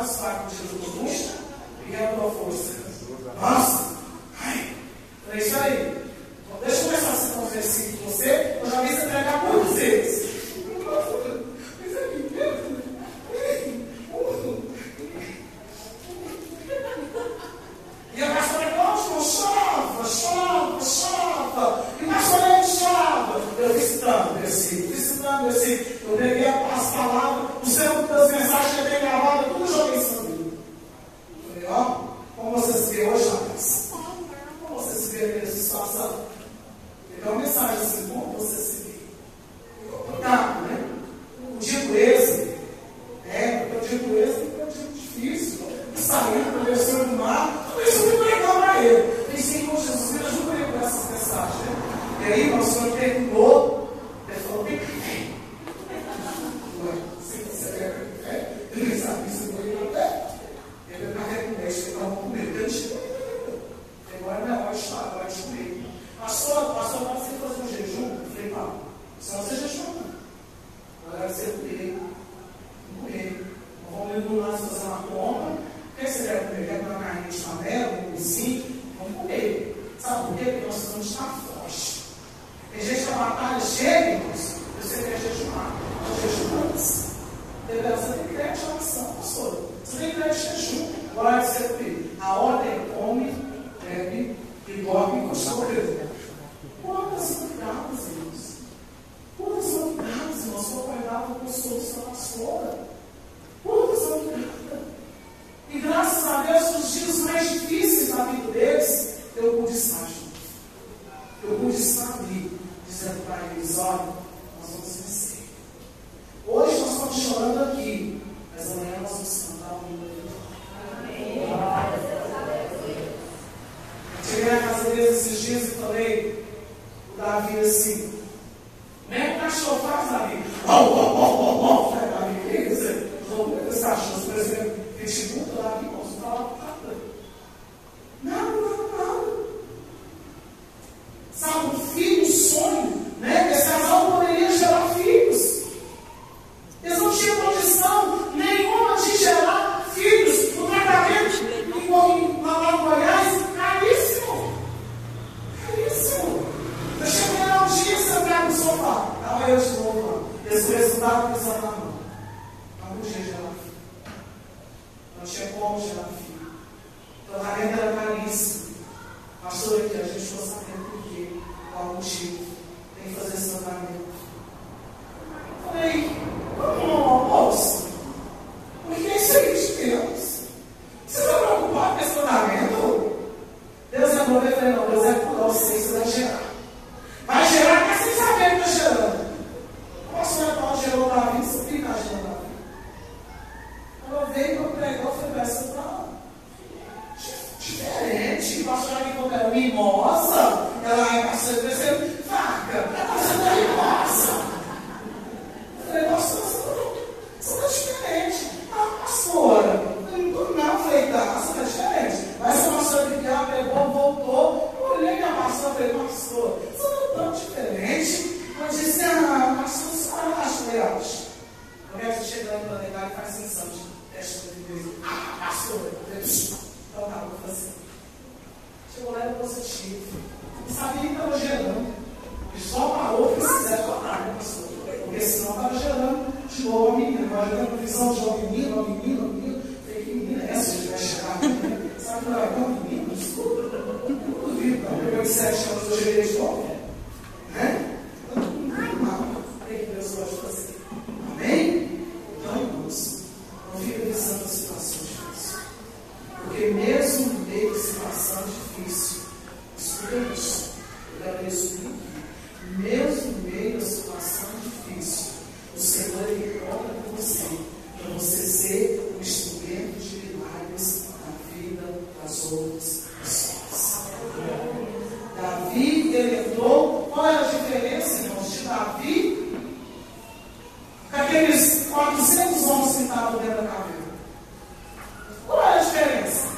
mais fraco de tudo, e é a tua força. Nossa! Ai! É isso aí. Deixa eu começar a ser um versículo com você. Eu já vi você pregar muitas vezes. E a pastora falou, chova. E o pastor chova. Eu visitando versículo. Eu peguei as palavras, o Senhor das mensagens que eu tenho gravado, tudo joguei sobre mim. Falei, ó, como você se vê hoje, rapaz? Como você se vê nessa situação? Pegar uma mensagem assim, como você se vê? Complicado, né? O dito êxodo, porque o dito êxodo é um dito difícil. Saindo, conversando no mar, tudo isso muito legal para ele. Eu falei, Senhor Jesus, me ajuda aí com essa mensagem, né? E aí, o Senhor terminou, ele falou, vem cá, vem. Se você quer fé, ele sabe que isso não é fé. Ele carrega com leite, ele estava com medo, ele chegou. Agora não é hora de chorar, agora de comer. Pastor, pode você fazer um jejum? Eu falei, Paulo, só você jejum. Agora você comer. Vamos ir no lance fazer uma compra. O que você quer comer? Quer comer uma carne de panela, um cozinho? Vamos comer. Sabe por quê? Porque nós precisamos estar fortes. Tem gente que a batalha chega, irmãos, você quer jejuar. Nós jejuamos. Você tem crédito de oração, pastor. Você tem crédito de jejum. Agora você comer. A ordem é come, bebe e dorme com sua vida. Quantas novidades, irmãos? Quantas novidades, irmãos? Eu acordava com o solução da pastora. Quantas novidades? E graças a Deus, nos dias mais difíceis da vida deles, eu pude estar junto. Eu pude estar ali, dizendo para eles, olha, nós vamos vencer. Hoje nós estamos chorando aqui, mas amanhã nós vamos cantar o hino. Cheguei na casa deles esses dias e falei, o Davi assim, como é que o cachorro faz, Davi? Falei, Davi, o que é isso? Os cachorros, por exemplo, pitbull, Davi, não fala nada. Nada. Sabe, um filho, um sonho, né? Esse casal poderia gerar filhos. Eles não tinham condição nenhuma de gerar filhos. O tratamento lá no Goiás, caríssimo. Eu cheguei lá um dia sentado no sofá. Estava eu de novo lá. Esse resultado pensando na mão. Não podia gerar filho. Não tinha como gerar filho. O tratamento era caríssimo. Pastor, aqui a gente ficou sabendo por quê. Qual o motivo? Tem que fazer esse tratamento. Falei, moço, por que isso aí de Deus? Você está preocupado com esse tratamento? Deus é bom, eu falei, não, Deus é por você, você vai gerar. Vai gerar, mas sem saber que está gerando. O pastor Paulo gerou o Davi, você fica gerando o Davi. Quando eu veio para pregar, eu falei, vai ser para diferente. O pastor aqui falou, era mimosa. Ela é pastor, eu pensei, vaca, é pastor da mimosa. Eu falei, pastor, você está diferente. Pastora, não, falei, você está diferente. Mas a pastora que ela pegou, voltou. Eu olhei minha pastora e falei, pastor, você não é tão diferente. Ela disse, pastor, você acha? Eu acho. Eu quero você chegando para levar e faz assim, teste de Deus. Pastor, então tá, vou fazer. Chegou lá e era positivo. Não sabia que estava gerando. E só parou que se quiser tocar, né, pastor? Porque senão estava gerando de novo a menina. Agora eu tenho visão de uma menina. Falei, que menina é essa? A gente vai chegar aqui, né? Sabe que não é tão menino? Desculpa. Eu duvido, não. Depois de 7 anos eu gerei de novo. Né? Não. Tem que Deus pode fazer. Amém? Então, irmãos, não fica pensando em situação difícil. Porque mesmo no meio de situação difícil, escuta isso. Eu quero isso aqui. Mesmo no meio da situação difícil, o Senhor ele conta com você, para você ser um instrumento de milagres na vida das outras pessoas. Davi, ele entrou. Qual era a diferença, irmãos, de Davi com aqueles 400 homens que estavam dentro da caverna? Qual era a diferença?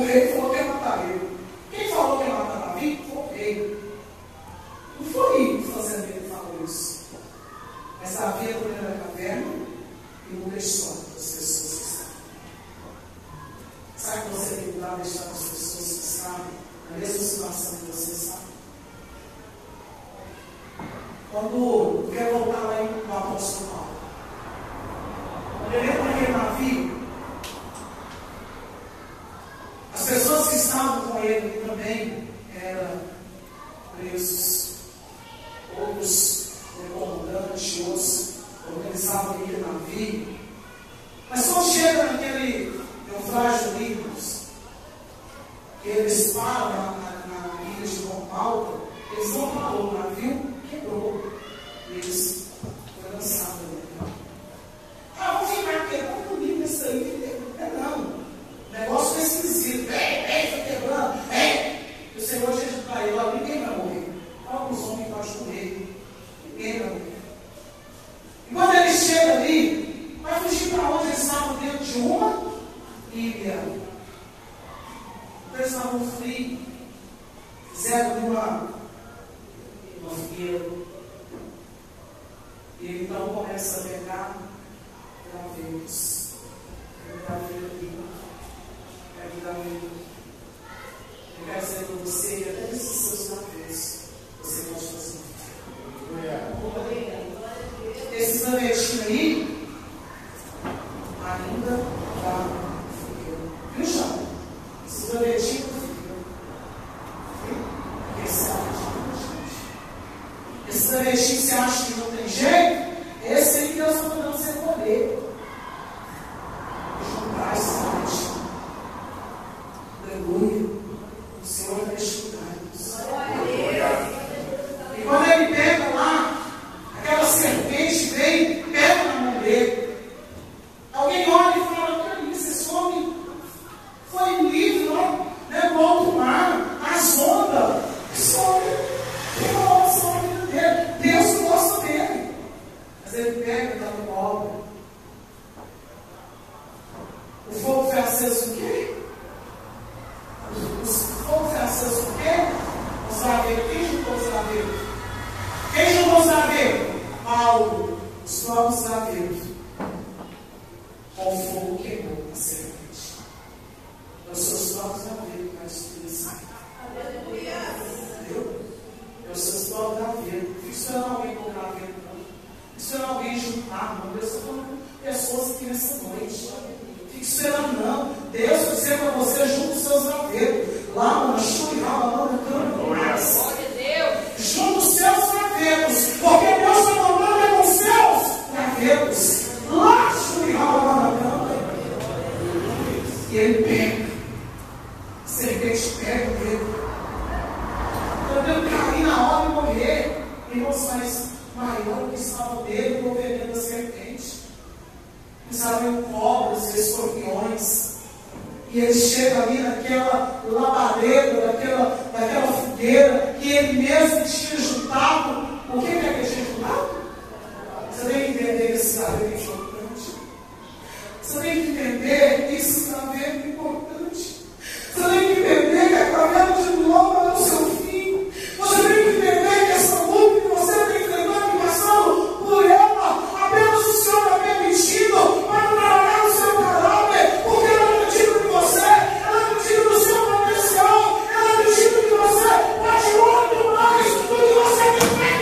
O rei falou que ia matar ele. Quem falou que ia matar Davi? Foi o rei. Não foi o fazendeiro que falou isso. Mas Davi entrou na caverna e não deixou as pessoas estarem. Sabe que você tem que ir lá deixar as pessoas que sabem na mesma situação que você sabe? Quando eu quero voltar lá no apóstolo Paulo, quando ele entra naquele navio, as pessoas que estavam com ele também eram presos, outros comandantes, outros organizavam aquele navio. Mas quando chega naquele naufrágio Líbanos, que eles param na ilha de Malta, eles não parou, o navio quebrou. E eles foram lançados ali. Vamos ficar aqui, é tão bonito isso aí. Não. O negócio é esquisito. Foi quebrando. E o Senhor Jesus para ele, ó, ninguém vai morrer. Alguns homens podem morrer. Ninguém vai morrer. E quando ele chega ali, vai fugir para onde? Eles estavam dentro de uma ilha. Eles estavam frios. Fizeram uma fogueira. E ele então começa a pegar gravetos. Eu quero dizer para você, até nesses seus gravetos, você pode fazer. Esses gravetinhos aí, ainda dá fogueira. Viu, João? Esses gravetinhos do fogueira. Esse gravetinho que você acha que não tem jeito, esse aí que Deus está mandando você colher. Juntar esse gravetinho. Aleluia. O Senhor vai estudar-nos. E quando ele pega lá, aquela serpente vem, pega na mão dele. Alguém olha e fala: que é isso? Esse homem foi livre, ó, levou ao mar, as ondas. Esse homem tem uma oração na vida dele. Deus gosta dele. Mas ele pega e dá no colo. O fogo foi aceso o quê? O fogo foi aceso o quê? Os laveiros. Quem juntou os laveiros? Quem juntou os laveiros? Paulo. Os próprios laveiros. Com o fogo queimou a serpente. É os seus próprios laveiros que vai destruir esse entendeu? É os seus próprios laveiros. Não fica esperando alguém com laveiro, não. Não fica esperando alguém juntar, não. Deus está falando pessoas aqui nessa noite. Fique esperando, não. Deus vai dizer para você: junta os seus laveiros. Lá, mano, churrava, lá no campo. Junta os seus laveiros. Porque Deus está mandando é com os seus laveiros. Lá, churrava, lá no campo. E ele pega. A serpente pega ele. Podendo cair na hora e morrer. Irmãos, mas maior que estava dele o veneno da serpente. Eles abriam cobras e escorpiões. E ele chega ali naquela labareda, daquela fogueira que ele mesmo tinha juntado. O que é que ele tinha juntado? Você tem que entender que esse saber é importante. Você tem que entender que esse saber é importante. Você tem que entender que a caverna de Loma é o seu fim. Você tem que entender que essa luta que você tem enfrentado e passando por ela, apenas o Senhor está permitindo para trabalhar o seu caráter, porque ela acredita em você, ela acredita no seu potencial, ela acredita que você pode muito mais do que você tem feito.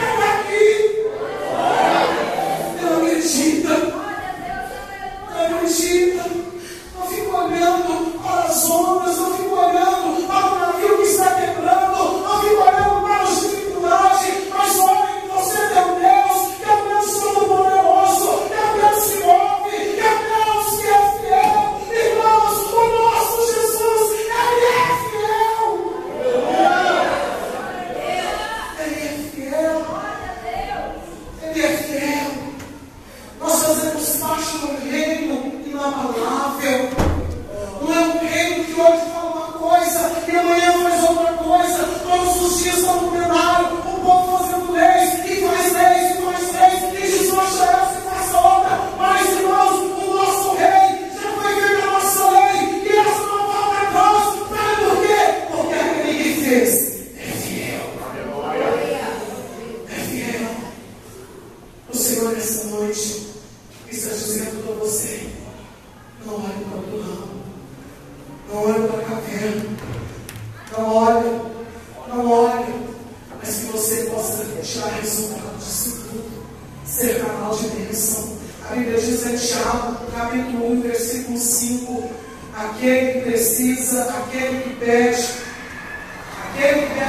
precisa, aquele que pede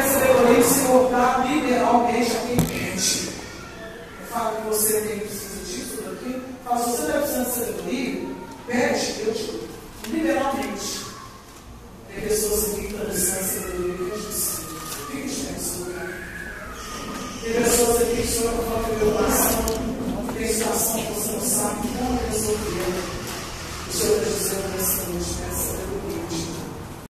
sabedoria, o Senhor dá liberalmente a quem pede. Eu falo que você tem precisa disso, daqui. Fala, se você está precisando de sabedoria, pede, eu te dou. Liberalmente. Tem pessoas aqui que estão precisando de sabedoria, que eu disse. Fique de tempo, seu lugar. Tem pessoas aqui que o Senhor está falando que meu coração